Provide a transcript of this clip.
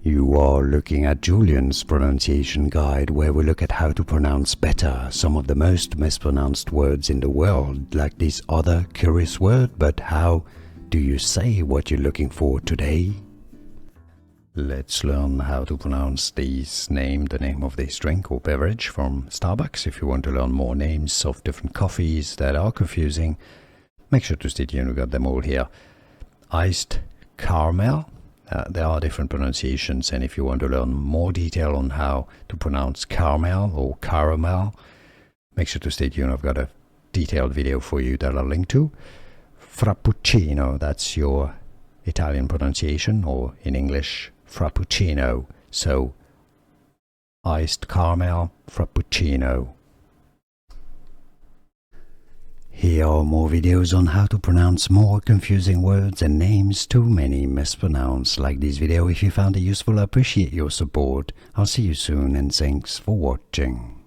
You are looking at Julian's pronunciation guide, where we look at how to pronounce better some of the most mispronounced words in the world, like this other curious word. But how do you say what you're looking for today? Let's learn how to pronounce the name of this drink or beverage from Starbucks. If you want to learn more names of different coffees that are confusing, make sure to stay tuned, we got them all here. Iced caramel. There are different pronunciations, and if you want to learn more detail on how to pronounce caramel or caramel, make sure to stay tuned. I've got a detailed video for you that I'll link to. Frappuccino, that's your Italian pronunciation, or in English, frappuccino. So, iced caramel frappuccino. Here are more videos on how to pronounce more confusing words and names too many mispronounced. Like this video if you found it useful. I appreciate your support. I'll see you soon, and thanks for watching.